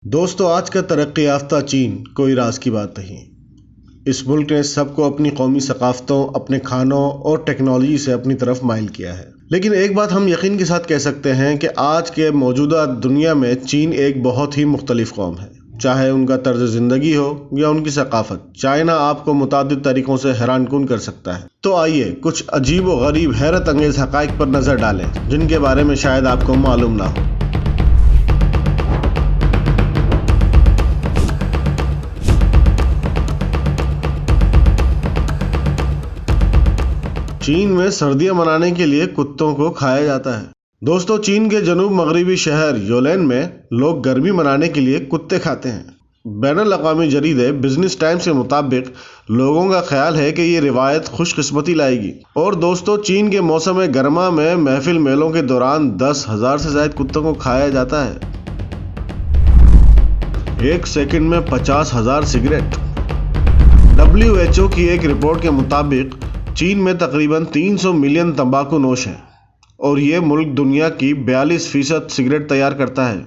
دوستو آج کا ترقی یافتہ چین کوئی راز کی بات نہیں۔ اس ملک نے سب کو اپنی قومی ثقافتوں، اپنے کھانوں اور ٹیکنالوجی سے اپنی طرف مائل کیا ہے۔ لیکن ایک بات ہم یقین کے ساتھ کہہ سکتے ہیں کہ آج کے موجودہ دنیا میں چین ایک بہت ہی مختلف قوم ہے، چاہے ان کا طرز زندگی ہو یا ان کی ثقافت۔ چائنا آپ کو متعدد طریقوں سے حیران کن کر سکتا ہے۔ تو آئیے کچھ عجیب و غریب حیرت انگیز حقائق پر نظر ڈالیں جن کے بارے میں شاید آپ کو معلوم نہ ہو۔ چین میں سردیاں منانے کے لیے کتوں کو کھایا جاتا ہے۔ دوستو چین کے جنوب مغربی شہر یولین میں لوگ گرمی منانے کے لیے کتے کھاتے ہیں۔ بین الاقوامی جریدے بزنس ٹائمز کے مطابق لوگوں کا خیال ہے کہ یہ روایت خوش قسمتی لائے گی۔ اور دوستو چین کے موسم گرما میں محفل میلوں کے دوران 10,000 سے زائد کتوں کو کھایا جاتا ہے۔ ایک سیکنڈ میں 50,000 سگریٹ۔ WHO کی ایک رپورٹ کے مطابق چین میں تقریباً 300 ملین تمباکو نوش ہیں اور یہ ملک دنیا کی 42% سگریٹ تیار کرتا ہے۔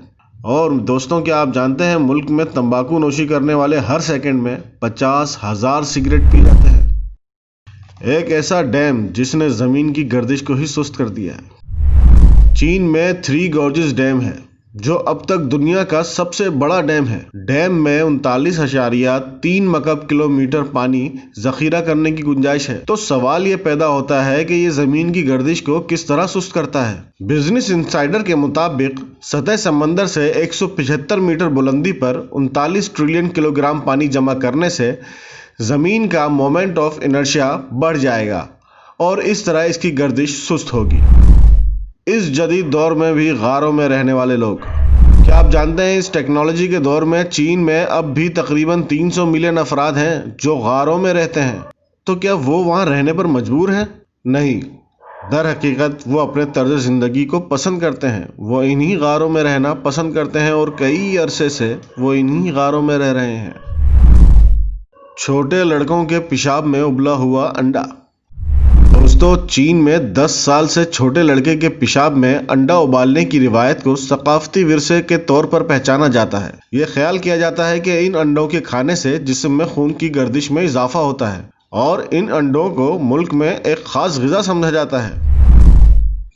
اور دوستوں کیا آپ جانتے ہیں ملک میں تمباکو نوشی کرنے والے ہر سیکنڈ میں 50,000 سگریٹ پی جاتے ہیں۔ ایک ایسا ڈیم جس نے زمین کی گردش کو ہی سست کر دیا ہے۔ چین میں 3 گورجز ڈیم ہے جو اب تک دنیا کا سب سے بڑا ڈیم ہے۔ ڈیم میں 39.3 مکعب کلومیٹر پانی ذخیرہ کرنے کی گنجائش ہے۔ تو سوال یہ پیدا ہوتا ہے کہ یہ زمین کی گردش کو کس طرح سست کرتا ہے؟ بزنس انسائیڈر کے مطابق سطح سمندر سے 175 میٹر بلندی پر 39 ٹریلین کلوگرام پانی جمع کرنے سے زمین کا مومنٹ آف انرشیا بڑھ جائے گا اور اس طرح اس کی گردش سست ہوگی۔ اس جدید دور میں بھی غاروں میں رہنے والے لوگ، کیا آپ جانتے ہیں اس ٹیکنالوجی کے دور میں چین میں اب بھی تقریباً 300 ملین افراد ہیں جو غاروں میں رہتے ہیں۔ تو کیا وہ وہاں رہنے پر مجبور ہیں؟ نہیں، در حقیقت وہ اپنے طرز زندگی کو پسند کرتے ہیں۔ وہ انہی غاروں میں رہنا پسند کرتے ہیں اور کئی عرصے سے وہ انہی غاروں میں رہ رہے ہیں۔ چھوٹے لڑکوں کے پیشاب میں ابلا ہوا انڈا۔ دوستو چین میں 10 سال سے چھوٹے لڑکے کے پیشاب میں انڈا ابالنے کی روایت کو ثقافتی ورثے کے طور پر پہچانا جاتا ہے۔ یہ خیال کیا جاتا ہے کہ ان انڈوں کے کھانے سے جسم میں خون کی گردش میں اضافہ ہوتا ہے اور ان انڈوں کو ملک میں ایک خاص غذا سمجھا جاتا ہے۔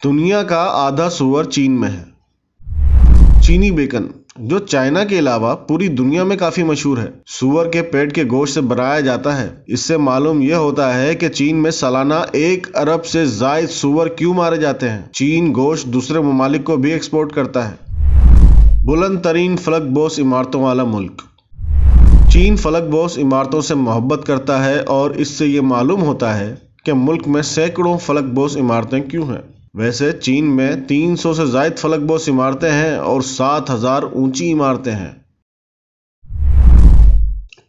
دنیا کا آدھا سور چین میں ہے۔ چینی بیکن جو چائنا کے علاوہ پوری دنیا میں کافی مشہور ہے، سور کے پیٹ کے گوشت سے بنایا جاتا ہے۔ اس سے معلوم یہ ہوتا ہے کہ چین میں سالانہ 1 ارب سے زائد سور کیوں مارے جاتے ہیں۔ چین گوشت دوسرے ممالک کو بھی ایکسپورٹ کرتا ہے۔ بلند ترین فلک بوس عمارتوں والا ملک۔ چین فلک بوس عمارتوں سے محبت کرتا ہے اور اس سے یہ معلوم ہوتا ہے کہ ملک میں سینکڑوں فلک بوس عمارتیں کیوں ہیں۔ ویسے چین میں 300 سے زائد فلک بوس عمارتیں ہیں اور 7,000 اونچی عمارتیں ہیں۔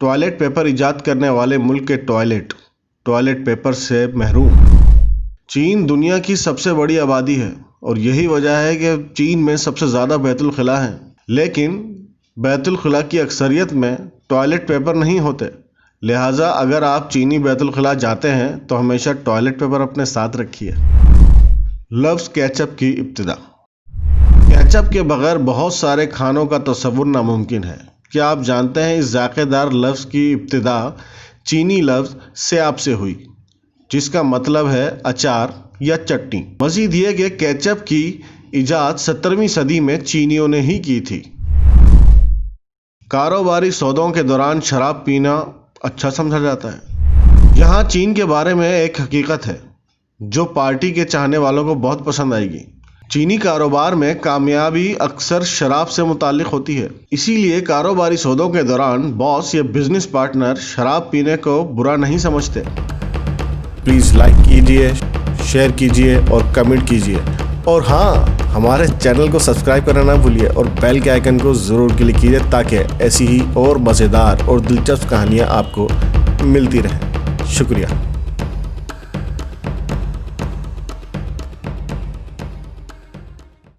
ٹوائلٹ پیپر ایجاد کرنے والے ملک کے ٹوائلٹ پیپر سے محروم۔ چین دنیا کی سب سے بڑی آبادی ہے اور یہی وجہ ہے کہ چین میں سب سے زیادہ بیت الخلاء ہیں، لیکن بیت الخلاء کی اکثریت میں ٹوائلٹ پیپر نہیں ہوتے۔ لہٰذا اگر آپ چینی بیت الخلاء جاتے ہیں تو ہمیشہ ٹوائلٹ پیپر اپنے ساتھ رکھیے۔ لفظ کیچپ کی ابتدا۔ کیچپ کے بغیر بہت سارے کھانوں کا تصور ناممکن ہے۔ کیا آپ جانتے ہیں اس ذائقہ دار لفظ کی ابتدا چینی لفظ سیاپ سے ہوئی جس کا مطلب ہے اچار یا چٹنی۔ مزید یہ کہ کیچپ کی ایجاد 17ویں صدی میں چینیوں نے ہی کی تھی۔ کاروباری سودوں کے دوران شراب پینا اچھا سمجھا جاتا ہے۔ یہاں چین کے بارے میں ایک حقیقت ہے جو پارٹی کے چاہنے والوں کو بہت پسند آئے گی۔ چینی کاروبار میں کامیابی اکثر شراب سے متعلق ہوتی ہے، اسی لیے کاروباری سودوں کے دوران باس یا بزنس پارٹنر شراب پینے کو برا نہیں سمجھتے۔ پلیز لائک کیجئے، شیئر کیجئے اور کمنٹ کیجئے، اور ہاں ہمارے چینل کو سبسکرائب کرنا نہ بھولیے اور بیل کے آئیکن کو ضرور کلک کیجئے تاکہ ایسی ہی اور مزیدار اور دلچسپ کہانیاں آپ کو ملتی رہیں۔ شکریہ۔